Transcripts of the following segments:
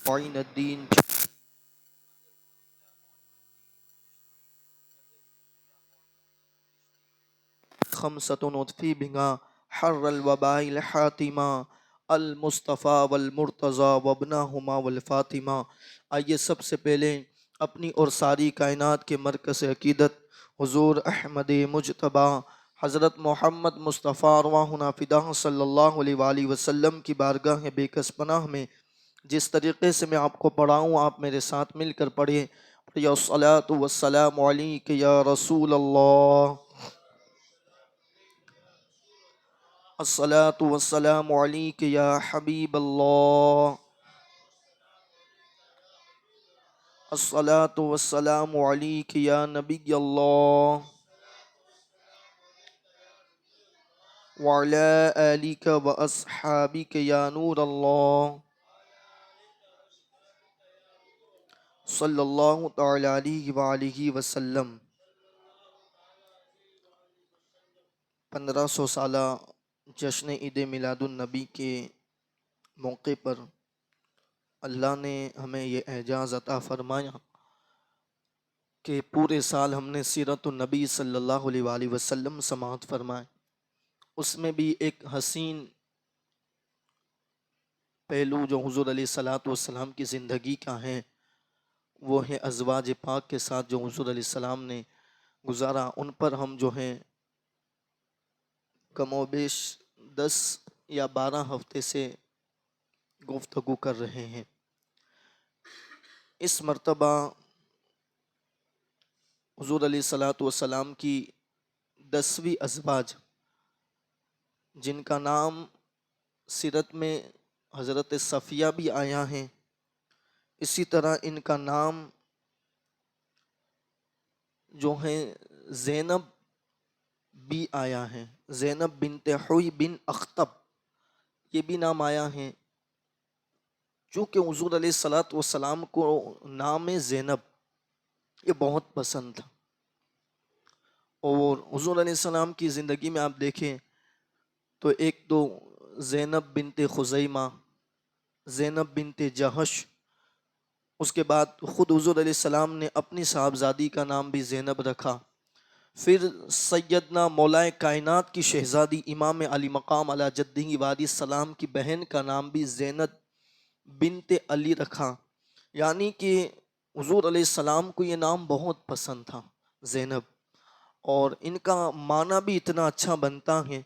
وعين الدين خمسة نطفي بها حر الوباء الحاتمة المصطفیٰ والمرتضیٰ وابناہما والفاطمہ۔ آئیے سب سے پہلے اپنی اور ساری کائنات کے مرکز عقیدت حضور احمد مجتبیٰ حضرت محمد مصطفیٰ ارواحنا فداہ صلی اللہ علیہ وآلہ وسلم کی بارگاہ بے کس پناہ میں جس طریقے سے میں آپ کو پڑھاؤں آپ میرے ساتھ مل کر پڑھیں۔ یا الصلاۃ والسلام علیک یا رسول اللہ، الصلاۃ والسلام علیک یا حبیب اللہ، الصلاۃ والسلام علیک یا نبی اللہ، وعلی آلک و اصحابک یا نور اللہ، صلی اللہ تعالی علیہ وآلہ وسلم۔ 1500 سالہ جشن عید میلاد النبی کے موقع پر اللہ نے ہمیں یہ اعزاز عطا فرمایا کہ پورے سال ہم نے سیرت النبی صلی اللہ علیہ وآلہ وسلم سماعت فرمائے۔ اس میں بھی ایک حسین پہلو جو حضور علیہ الصلوۃ والسلام کی زندگی کا ہے وہ ہے ازواج پاک کے ساتھ جو حضور علیہ السلام نے گزارا۔ ان پر ہم جو ہیں کم و بیش 10 یا 12 ہفتے سے گفتگو کر رہے ہیں۔ اس مرتبہ حضور علیہ الصلوۃ والسلام کی 10ویں ازواج جن کا نام سیرت میں حضرت صفیہ بھی آیا ہے، اسی طرح ان کا نام جو ہے زینب بھی آیا ہے، زینب بنت حوی بن اخطب یہ بھی نام آیا ہے۔ چونکہ حضور علیہ الصلوۃ والسلام کو نام زینب یہ بہت پسند تھا، اور حضور علیہ السلام کی زندگی میں آپ دیکھیں تو ایک تو زینب بنت خزیمہ، زینب بنت جہش، اس کے بعد خود حضور علیہ السلام نے اپنی صاحبزادی کا نام بھی زینب رکھا۔ پھر سیدنا مولائے کائنات کی شہزادی امام علی مقام علی جدہ وعلیہ السلام کی بہن کا نام بھی زینب بنت علی رکھا، یعنی کہ حضور علیہ السلام کو یہ نام بہت پسند تھا زینب، اور ان کا معنی بھی اتنا اچھا بنتا ہے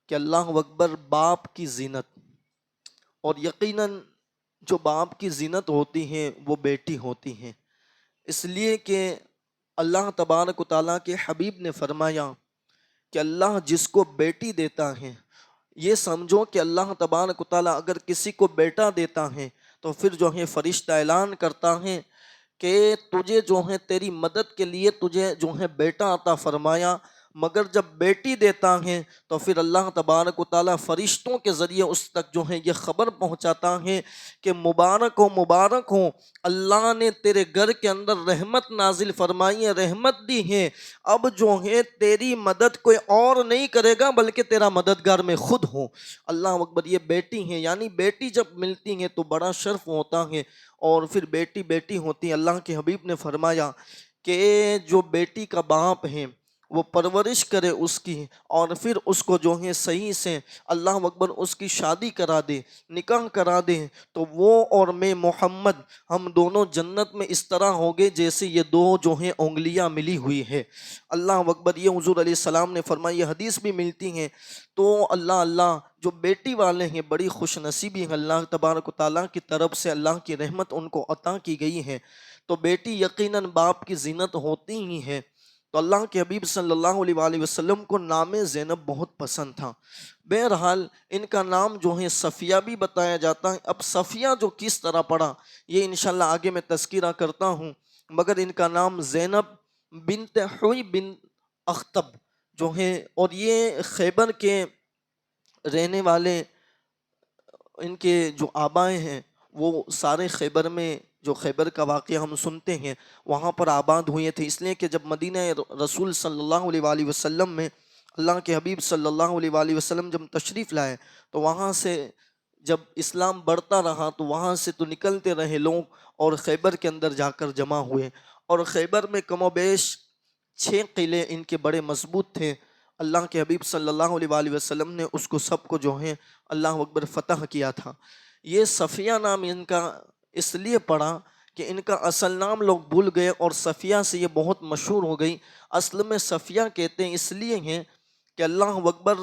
کہ اللہ اکبر، باپ کی زینت، اور یقیناً جو باپ کی زینت ہوتی ہیں وہ بیٹی ہوتی ہیں، اس لیے کہ اللہ تبارک و تعالیٰ کے حبیب نے فرمایا کہ اللہ جس کو بیٹی دیتا ہے، یہ سمجھو کہ اللہ تبارک و تعالیٰ اگر کسی کو بیٹا دیتا ہے تو پھر جو ہے فرشتہ اعلان کرتا ہے کہ تجھے جو ہے تیری مدد کے لیے تجھے جو ہے بیٹا عطا فرمایا، مگر جب بیٹی دیتا ہے تو پھر اللہ تبارک و تعالیٰ فرشتوں کے ذریعے اس تک جو ہے یہ خبر پہنچاتا ہے کہ مبارک ہو اللہ نے تیرے گھر کے اندر رحمت نازل فرمائی ہے، رحمت دی ہے، اب جو ہے تیری مدد کوئی اور نہیں کرے گا بلکہ تیرا مددگار میں خود ہوں۔ اللہ اکبر، یہ بیٹی ہیں، یعنی بیٹی جب ملتی ہیں تو بڑا شرف ہوتا ہے، اور پھر بیٹی بیٹی ہوتی ہے۔ اللہ کے حبیب نے فرمایا کہ جو بیٹی کا باپ ہے وہ پرورش کرے اس کی، اور پھر اس کو جو ہے صحیح سے اللہ اکبر اس کی شادی کرا دے، نکاح کرا دے، تو وہ اور میں محمد ہم دونوں جنت میں اس طرح ہوں گے جیسے یہ دو جو ہیں انگلیاں ملی ہوئی ہے۔ اللہ اکبر، یہ حضور علیہ السلام نے فرمایا، یہ حدیث بھی ملتی ہیں۔ تو اللہ جو بیٹی والے ہیں بڑی خوش نصیبی ہے، اللہ تبارک و تعالیٰ کی طرف سے اللہ کی رحمت ان کو عطا کی گئی ہے۔ تو بیٹی یقیناً باپ کی زینت ہوتی ہی ہے۔ تو اللہ کے حبیب صلی اللہ علیہ وآلہ وسلم کو نام زینب بہت پسند تھا۔ بہرحال ان کا نام جو ہے صفیہ بھی بتایا جاتا ہے۔ اب صفیہ جو کس طرح پڑا یہ انشاءاللہ آگے میں تذکرہ کرتا ہوں، مگر ان کا نام زینب بنت حوی بن اخطب جو ہے، اور یہ خیبر کے رہنے والے، ان کے جو آبائیں ہیں وہ سارے خیبر میں، جو خیبر کا واقعہ ہم سنتے ہیں وہاں پر آباد ہوئے تھے، اس لیے کہ جب مدینہ رسول صلی اللہ علیہ وآلہ وسلم میں اللہ کے حبیب صلی اللہ علیہ وآلہ وسلم جب تشریف لائے تو وہاں سے جب اسلام بڑھتا رہا تو وہاں سے تو نکلتے رہے لوگ اور خیبر کے اندر جا کر جمع ہوئے، اور خیبر میں کم و بیش 6 قلعے ان کے بڑے مضبوط تھے۔ اللہ کے حبیب صلی اللہ علیہ وآلہ وسلم نے اس کو سب کو جو ہے اللہ اکبر فتح کیا تھا۔ یہ صفیہ نام ان کا اس لیے پڑا کہ ان کا اصل نام لوگ بھول گئے اور صفیہ سے یہ بہت مشہور ہو گئی۔ اصل میں صفیہ کہتے ہیں اس لیے ہیں کہ اللہ اکبر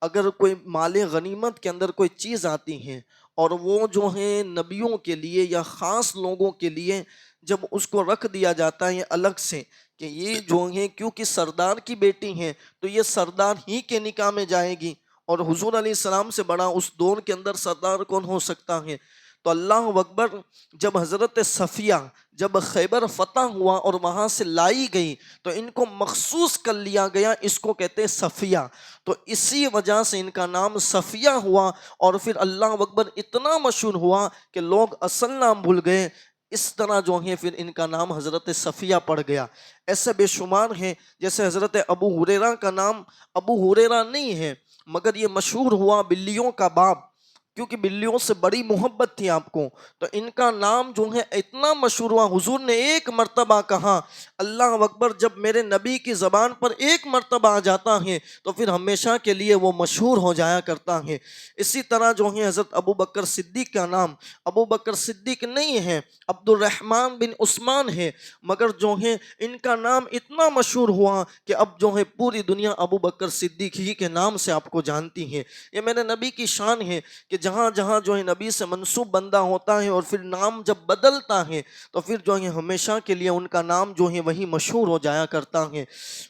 اگر کوئی مال غنیمت کے اندر کوئی چیز آتی ہے اور وہ جو ہیں نبیوں کے لیے یا خاص لوگوں کے لیے جب اس کو رکھ دیا جاتا ہے الگ سے کہ یہ جو ہیں کیونکہ سردار کی بیٹی ہیں تو یہ سردار ہی کے نکاح میں جائے گی، اور حضور علیہ السلام سے بڑا اس دور کے اندر سردار کون ہو سکتا ہے؟ تو اللہ اکبر جب حضرت صفیہ جب خیبر فتح ہوا اور وہاں سے لائی گئی تو ان کو مخصوص کر لیا گیا، اس کو کہتے ہیں صفیہ، تو اسی وجہ سے ان کا نام صفیہ ہوا، اور پھر اللہ اکبر اتنا مشہور ہوا کہ لوگ اصل نام بھول گئے، اس طرح جو ہے پھر ان کا نام حضرت صفیہ پڑ گیا۔ ایسے بے شمار ہیں، جیسے حضرت ابو ہریرہ کا نام ابو ہریرہ نہیں ہے مگر یہ مشہور ہوا بلیوں کا باپ، کیونکہ بلیوں سے بڑی محبت تھی آپ کو، تو ان کا نام جو ہے اتنا مشہور ہوا، حضور نے ایک مرتبہ کہا اللہ اکبر جب میرے نبی کی زبان پر ایک مرتبہ آ جاتا ہے تو پھر ہمیشہ کے لیے وہ مشہور ہو جایا کرتا ہے۔ اسی طرح جو ہے حضرت ابو بکر صدیق کا نام ابو بکر صدیق نہیں ہے، عبد الرحمن بن عثمان ہے، مگر جو ہے ان کا نام اتنا مشہور ہوا کہ اب جو ہے پوری دنیا ابو بکر صدیق ہی کے نام سے آپ کو جانتی ہے۔ یہ میرے نبی کی شان ہے کہ جہاں جہاں جو ہے نبی سے منسوب بندہ ہوتا ہے اور پھر نام جب بدلتا ہے تو پھر جو ہے ہمیشہ کے لیے ان کا نام جو ہے وہی مشہور ہو جایا کرتا ہے۔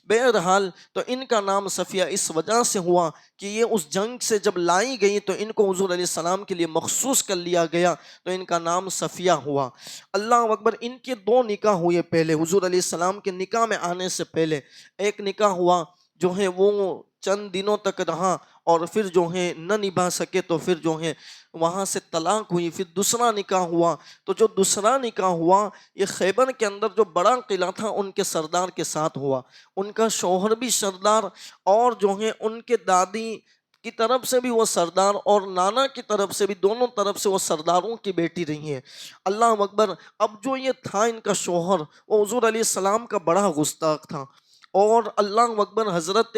بہرحال تو ان کا نام صفیہ اس وجہ سے ہوا کہ یہ اس جنگ سے جب لائی گئی تو ان کو حضور علیہ السلام کے لیے مخصوص کر لیا گیا، تو ان کا نام صفیہ ہوا۔ اللہ اکبر ان کے 2 نکاح ہوئے پہلے، حضور علیہ السلام کے نکاح میں آنے سے پہلے ایک نکاح ہوا جو ہے وہ چند دنوں تک رہا اور پھر جو ہے نہ نبھا سکے تو پھر جو ہے وہاں سے طلاق ہوئی، پھر دوسرا نکاح ہوا، تو جو دوسرا نکاح ہوا یہ خیبر کے اندر جو بڑا قلعہ تھا ان کے سردار کے ساتھ ہوا، ان کا شوہر بھی سردار اور جو ہے ان کے دادی کی طرف سے بھی وہ سردار اور نانا کی طرف سے بھی، دونوں طرف سے وہ سرداروں کی بیٹی رہی ہیں۔ اللہ اکبر اب جو یہ تھا ان کا شوہر وہ حضور علیہ السلام کا بڑا گستاخ تھا، اور اللہ اکبر حضرت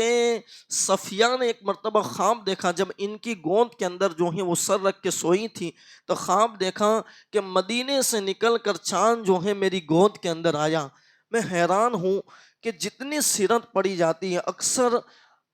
صفیہ نے ایک مرتبہ خواب دیکھا جب ان کی گود کے اندر جو ہے وہ سر رکھ کے سوئی تھی، تو خواب دیکھا کہ مدینے سے نکل کر چاند جو ہے میری گود کے اندر آیا۔ میں حیران ہوں کہ جتنی سیرت پڑھی جاتی ہے اکثر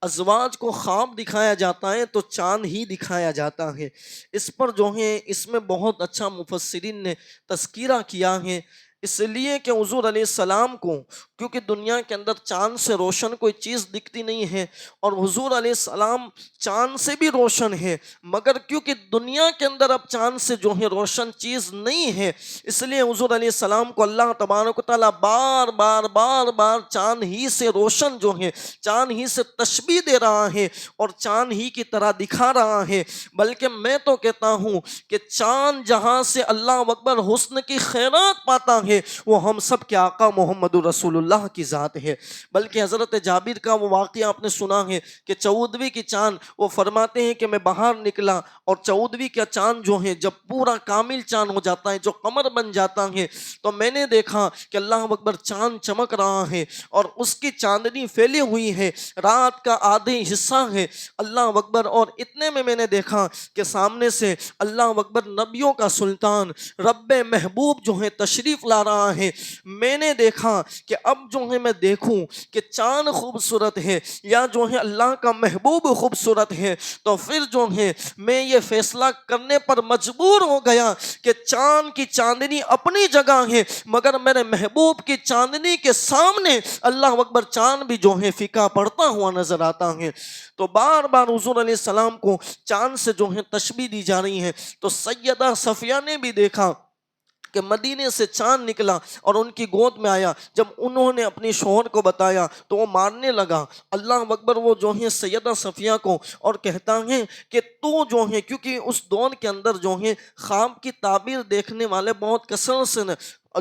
ازواج کو خواب دکھایا جاتا ہے تو چاند ہی دکھایا جاتا ہے، اس پر جو ہے اس میں بہت اچھا مفسرین نے تذکرہ کیا ہے، اس لیے کہ حضور علیہ السلام کو کیونکہ دنیا کے اندر چاند سے روشن کوئی چیز دکھتی نہیں ہے، اور حضور علیہ السلام چاند سے بھی روشن ہے، مگر کیونکہ دنیا کے اندر اب چاند سے جو ہے روشن چیز نہیں ہے، اس لیے حضور علیہ السلام کو اللہ تبارک و تعالیٰ بار بار چاند ہی سے روشن جو ہے چاند ہی سے تشبیہ دے رہا ہے اور چاند ہی کی طرح دکھا رہا ہے۔ بلکہ میں تو کہتا ہوں کہ چاند جہاں سے اللہ اکبر حسن کی خیرات پاتا ہے وہ ہم سب کے آقا محمد رسول اللہ کی ذات ہے۔ بلکہ حضرت جابر کا وہ واقعہ آپ نے سنا ہے کہ 14ویں کی چاند وہ فرماتے ہیں کہ میں باہر نکلا اور 14ویں کا چاند جو ہے جب پورا کامل چاند ہو جاتا ہے جو قمر بن جاتا ہے تو میں نے دیکھا کہ اللہ اکبر چاند چمک رہا ہے اور اس کی چاندنی پھیلی ہوئی ہے، رات کا آدھی حصہ ہے اللہ اکبر، اور اتنے میں نے دیکھا کہ سامنے سے اللہ اکبر نبیوں کا سلطان رب محبوب جو ہے تشریف لا رہا ہے۔ میں نے دیکھا کہ اب جو ہے میں دیکھوں کہ چاند خوبصورت ہے یا جو ہے اللہ کا محبوب خوبصورت ہے، تو پھر جو ہے میں یہ فیصلہ کرنے پر مجبور ہو گیا کہ چاند کی چاندنی اپنی جگہ ہے مگر میرے محبوب کی چاندنی کے سامنے اللہ اکبر چاند بھی جو ہے فیکا پڑتا ہوا نظر آتا ہے۔ تو بار بار حضور علیہ السلام کو چاند سے جو ہے تشبیہ دی جا رہی ہے، تو سیدہ صفیہ نے بھی دیکھا کہ مدینے سے چاند نکلا اور ان کی گود میں آیا، جب انہوں نے اپنی شوہر کو بتایا تو وہ ماننے لگا اللہ اکبر وہ جو ہے سیدہ صفیہ کو، اور کہتا ہے کہ تو جو ہے کیونکہ اس دور کے اندر جو ہے خواب کی تعبیر دیکھنے والے بہت کثرت سے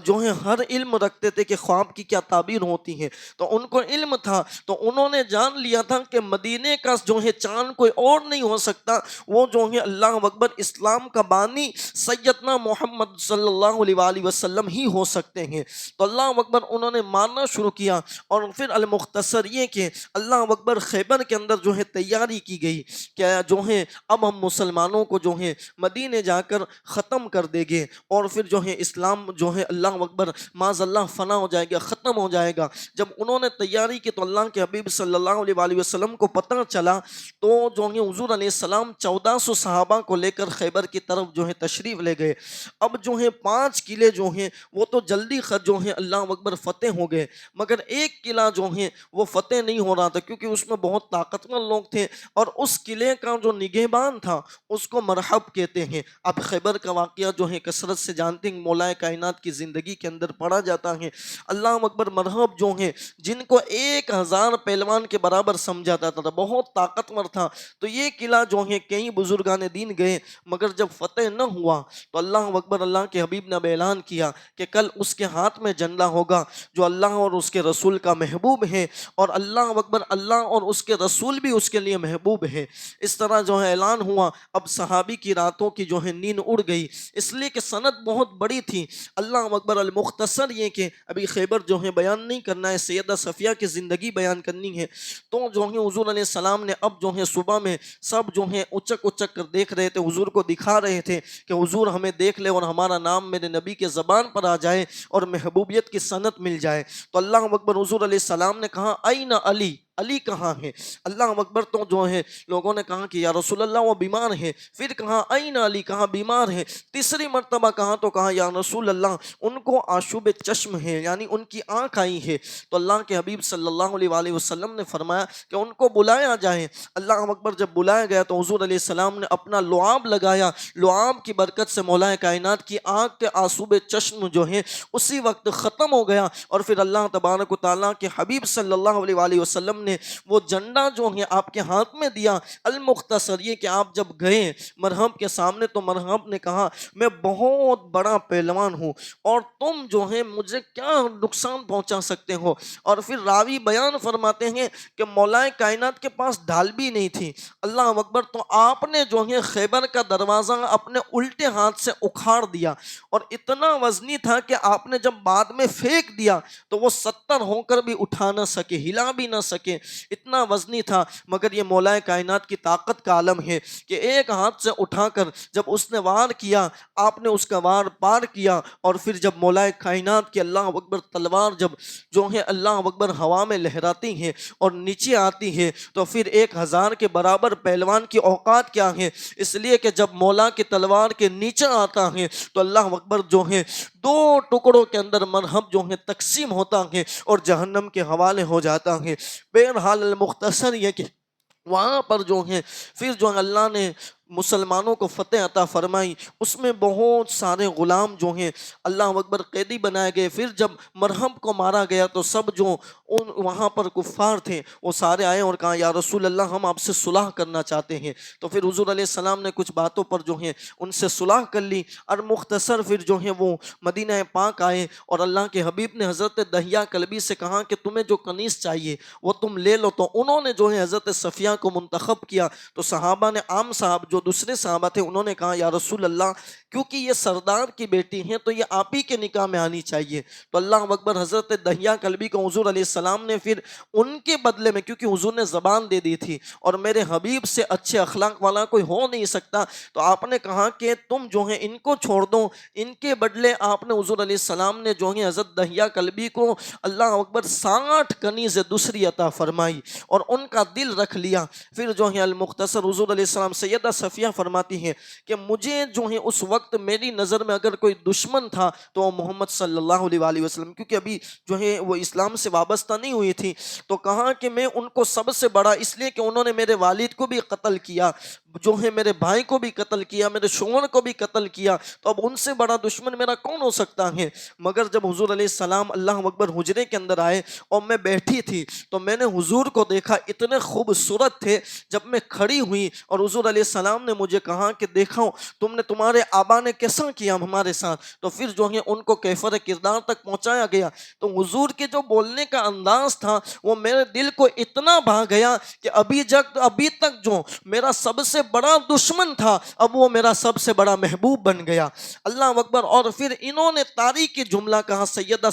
جو ہے ہر علم رکھتے تھے کہ خواب کی کیا تعبیر ہوتی ہے، تو ان کو علم تھا، تو انہوں نے جان لیا تھا کہ مدینے کا جو ہے چاند کوئی اور نہیں ہو سکتا، وہ جو ہے اللہ اکبر اسلام کا بانی سیدنا محمد صلی اللہ علیہ وآلہ وسلم ہی ہو سکتے ہیں۔ تو اللہ اکبر انہوں نے ماننا شروع کیا، اور پھر المختصر یہ کہ اللہ اکبر خیبر کے اندر جو ہے تیاری کی گئی کہ جو ہے اب ہم مسلمانوں کو جو ہے مدینے جا کر ختم کر دیں گے، اور پھر جو ہے اسلام جو ہے اللہ اکبر معاذ اللہ فنا ہو جائے گا، ختم ہو جائے گا۔ جب انہوں نے تیاری کی تو اللہ کے حبیب صلی اللہ علیہ وآلہ وسلم کو پتہ چلا، تو جو ہے حضور علیہ السلام 1400 صحابہ کو لے کر خیبر کی طرف جو ہے تشریف لے گئے۔ اب جو ہے 5 قلعے جو ہیں وہ تو جلدی جو ہے اللہ اکبر فتح ہو گئے، مگر ایک قلعہ جو ہے وہ فتح نہیں ہو رہا تھا، کیونکہ اس میں بہت طاقتور لوگ تھے، اور اس قلعے کا جو نگہبان تھا اس کو مرحب کہتے ہیں۔ اب خیبر کا واقعہ جو ہے کثرت سے جانتے ہیں، مولا کائنات کی زندگی کے اندر پڑھا جاتا ہے۔ اللہ اکبر مرحب جو ہیں جن کو 1000 پہلوان کے برابر سمجھا جاتا تھا، بہت طاقتور تھا، تو یہ قلعہ جو ہے کئی بزرگان دین گئے، مگر جب فتح نہ ہوا تو اللہ اکبر اللہ کے حبیب نے اب اعلان کیا کہ کل اس کے ہاتھ میں جھنڈا ہوگا جو اللہ اور اس کے رسول کا محبوب ہے، اور اللہ اکبر اللہ اور اس کے رسول بھی اس کے لیے محبوب ہے۔ اس طرح جو ہے اعلان ہوا، اب صحابی کی راتوں کی جو ہے نیند اڑ گئی، اس لیے کہ سند بہت بڑی تھی۔ اللہ اکبر المختصر یہ کہ ابھی خیبر جو ہے بیان نہیں کرنا ہے، سیدہ صفیہ کی زندگی بیان کرنی ہے، تو جو ہے حضور علیہ السلام نے اب جو ہے صبح میں سب جو ہے اچک اچک کر دیکھ رہے تھے، حضور کو دکھا رہے تھے کہ حضور ہمیں دیکھ لے اور ہمارا نام میرے نبی کے زبان پر آ جائے اور محبوبیت کی سند مل جائے۔ تو اللہ اکبر حضور علیہ السلام نے کہا این علی، علی کہاں ہے؟ اللہ اکبر، تو جو ہے لوگوں نے کہا کہ یا رسول اللہ وہ بیمار ہے، پھر کہا این علی، کہا بیمار ہے، تیسری مرتبہ کہا تو کہا یا رسول اللہ ان کو آشوب چشم ہے، یعنی ان کی آنکھ آئی ہے۔ تو اللہ کے حبیب صلی اللہ علیہ وآلہ وسلم نے فرمایا کہ ان کو بلایا جائے۔ اللہ اکبر جب بلایا گیا تو حضور علیہ السلام نے اپنا لعاب لگایا، لعاب کی برکت سے مولا کائنات کی آنکھ کے آشوب چشم جو ہے اسی وقت ختم ہو گیا، اور پھر اللہ تبارک و تعالیٰ کے حبیب صلی اللہ علیہ وآلہ وسلم نے وہ جھنڈا جو ہے آپ کے ہاتھ میں دیا۔ المختصر یہ کہ آپ جب گئے مرحب کے سامنے تو مرحب نے کہا میں بہت بڑا پہلوان ہوں، اور تم جو ہے مجھے کیا نقصان پہنچا سکتے ہو؟ اور پھر راوی بیان فرماتے ہیں کہ مولا کائنات کے پاس ڈھال بھی نہیں تھی۔ اللہ اکبر، تو آپ نے جو ہے خیبر کا دروازہ اپنے الٹے ہاتھ سے اکھاڑ دیا، اور اتنا وزنی تھا کہ آپ نے جب بعد میں پھینک دیا تو وہ 70 ہو کر بھی اٹھا نہ سکے، ہلا بھی نہ سکے، اتنا وزنی تھا۔ مگر یہ مولا کائنات کی طاقت کا عالم ہے کہ ایک ہاتھ سے اٹھا کر جب اس نے وار کیا، آپ نے اس کا وار پار کیا، اور پھر جب مولا کائنات کی اللہ اکبر تلوار جب جو ہے اللہ اکبر ہوا میں لہراتی ہیں اور نیچے آتی ہے، تو پھر 1000 کے برابر پہلوان کی اوقات کیا ہے؟ اس لیے کہ جب مولا کی تلوار کے نیچے آتا ہے تو اللہ اکبر جو ہے 2 ٹکڑوں کے اندر مرحب جو ہے تقسیم ہوتا ہے اور جہنم کے حوالے ہو جاتا ہے۔ بہرحال المختصر یہ کہ وہاں پر جو ہے پھر جو اللہ نے مسلمانوں کو فتح عطا فرمائی، اس میں بہت سارے غلام جو ہیں اللہ اکبر قیدی بنائے گئے۔ پھر جب مرحب کو مارا گیا تو سب جو وہاں پر کفار تھے وہ سارے آئے اور کہا یا رسول اللہ ہم آپ سے صلح کرنا چاہتے ہیں۔ تو پھر حضور علیہ السلام نے کچھ باتوں پر جو ہیں ان سے صلح کر لی، اور مختصر پھر جو ہیں وہ مدینہ پاک آئے، اور اللہ کے حبیب نے حضرت دہیہ کلبی سے کہا کہ تمہیں جو کنیز چاہیے وہ تم لے لو، تو انہوں نے جو ہے حضرت صفیہ کو منتخب کیا۔ تو صحابہ نے عام صاحب جو دوسرے صحابہ تھے انہوں نے کہا یا رسول اللہ کیونکہ یہ سردار کی بیٹی ہیں تو یہ آپ ہی کے نکاح میں آنی چاہیے۔ تو اللہ اکبر حضرت دہیہ کلبی کو حضور علیہ السلام نے پھر ان کے بدلے میں، کیونکہ حضور نے زبان دے دی تھی اور میرے حبیب سے اچھے اخلاق والا کوئی ہو نہیں سکتا، تو آپ نے کہا کہ تم جو ہے ان کو چھوڑ دو، ان کے بدلے آپ نے حضور علیہ السلام نے جو ہے حضرت دہیہ کلبی کو اللہ اکبر 60 کنیز دوسری عطا فرمائی اور ان کا دل رکھ لیا۔ پھر جو ہے المختصر حضور علیہ السلام سیدہ صفیہ فرماتی ہیں کہ مجھے جو ہے اس وقت میری نظر میں اگر کوئی دشمن تھا تو وہ محمد صلی اللہ علیہ وآلہ وسلم، کیونکہ ابھی جو ہے وہ اسلام سے وابستہ نہیں ہوئی تھی، تو کہا کہ میں ان کو سب سے بڑا، اس لیے کہ انہوں نے میرے والد کو بھی قتل کیا، جو ہے میرے بھائی کو بھی قتل کیا, میرے شوہر کو بھی قتل کیا, تو اب ان سے بڑا دشمن میرا کون ہو سکتا ہے. مگر جب حضور علیہ السلام اللہ اکبر حجرے کے اندر آئے اور میں بیٹھی تھی تو میں نے حضور کو دیکھا, اتنے خوبصورت تھے. جب میں کھڑی ہوئی اور حضور علیہ السلام نے مجھے کہا کہ دیکھو تمہارے آبا نے کیسا کیا ہمارے ساتھ, تو پھر جو ہے ان کو کیفر کردار تک پہنچایا گیا. تو حضور کے جو بولنے کا انداز تھا وہ میرے دل کو اتنا بھا گیا کہ ابھی تک جو میرا سب سے بڑا دشمن تھا اب وہ میرا سب سے بڑا محبوب بن گیا. اللہ اکبر. اور پھر انہوں نے تاریخی جملہ کہا سیدتنا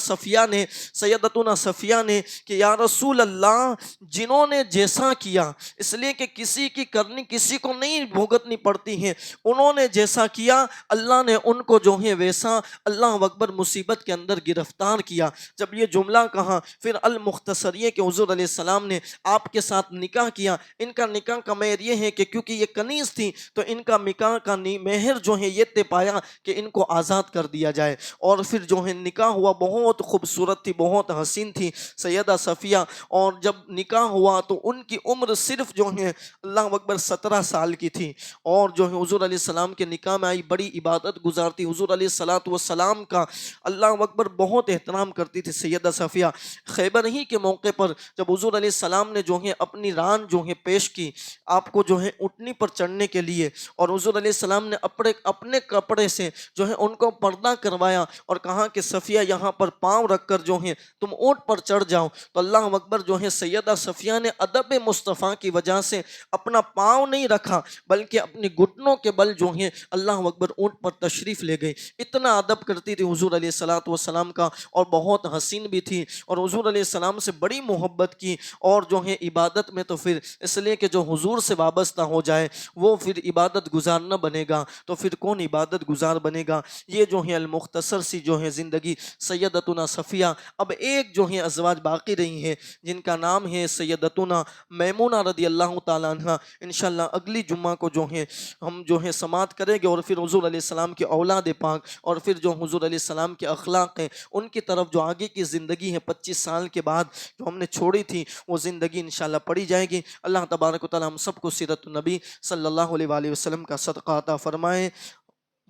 صفیہ نے کہ یا رسول اللہ, جنہوں نے جیسا کیا, اس لیے کہ کسی کی کرنی کسی کو نہیں بھگتنی پڑتی ہے, انہوں نے جیسا کیا اللہ نے ان کو جو ہے ویسا اللہ اکبر مصیبت کے اندر گرفتار کیا. جب یہ جملہ کہا پھر المختصریہ کہ حضور علیہ السلام نے آپ کے ساتھ نکاح کیا. ان کا نکاح کا مہر یہ ہے کہ کیونکہ یہ کنیز تھی تو ان کا نکاح کا مہر جو ہے یہ طے پایا کہ ان کو آزاد کر دیا جائے. اور پھر جو ہے نکاح ہوا, بہت خوبصورت تھی, بہت حسین تھی سیدہ صفیہ. اور جب نکاح ہوا تو ان کی عمر صرف جو ہے اللہ اکبر 17 سال کی تھی. اور جو ہے حضور علیہ السلام کے نکاح میں آئی, بڑی عبادت گزارتی, حضور علیہ السلام کا اللہ اکبر بہت احترام کرتی تھی سیدہ صفیہ. خیبر ہی کے موقع پر جب حضور علیہ السلام نے جو ہے اپنی ران جو ہے پیش کی آپ کو جو ہے اونٹنی پر چڑھنے کے لیے, اور حضور علیہ السلام نے اپنے کپڑے سے جو ہے ان کو پردہ کروایا اور کہا کہ صفیہ یہاں پر پاؤں رکھ کر جو ہے تم اونٹ پر چڑھ جاؤ. تو اللہ اکبر جو ہے سیدہ صفیہ نے ادب مصطفیٰ کی وجہ سے اپنا پاؤں نہیں رکھا بلکہ اپنے گھٹنوں کے بل جو ہیں اللہ اکبر اونٹ پر تشریف لے گئی. اتنا ادب کرتی تھی حضور علیہ السلام کا, اور بہت حسین بھی تھی, اور حضور علیہ السلام سے بڑی محبت کی. اور جو ہے عبادت میں تو پھر اس لیے کہ جو حضور سے وابستہ ہو جائے وہ پھر عبادت گزار نہ بنے گا تو پھر کون عبادت گزار بنے گا. یہ جو ہے المختصر سی جو ہے زندگی سیدتنا صفیہ. اب ایک جو ہے ازواج باقی رہی ہیں جن کا نام ہے سیدتنا میمونہ رضی اللہ تعالیٰ عنہ. انشاءاللہ اگلی جمعہ کو جو ہے ہم جو ہے سماعت کریں گے, اور پھر حضور علیہ السلام کی اولاد پاک اور پھر جو حضور علیہ السلام کے اخلاق ہیں ان کی طرف جو آگے کی زندگی ہے 25 سال کے بعد جو ہم نے چھوڑی تھی وہ زندگی انشاءاللہ پڑھی جائے گی. اللہ تبارک و تعالی ہم سب کو سیرت النبی صلی اللہ علیہ وآلہ وسلم کا صدقہ عطا فرمائے.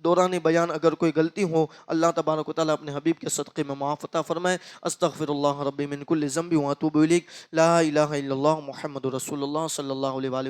دوران بیان اگر کوئی غلطی ہو اللہ تبارک و تعالی اپنے حبیب کے صدقے میں معاف عطا فرمائے. استغفر اللہ ربی من کل ذنب واتوب الیہ. لا الہ الا اللہ محمد رسول اللہ صلی اللہ علیہ وآلہ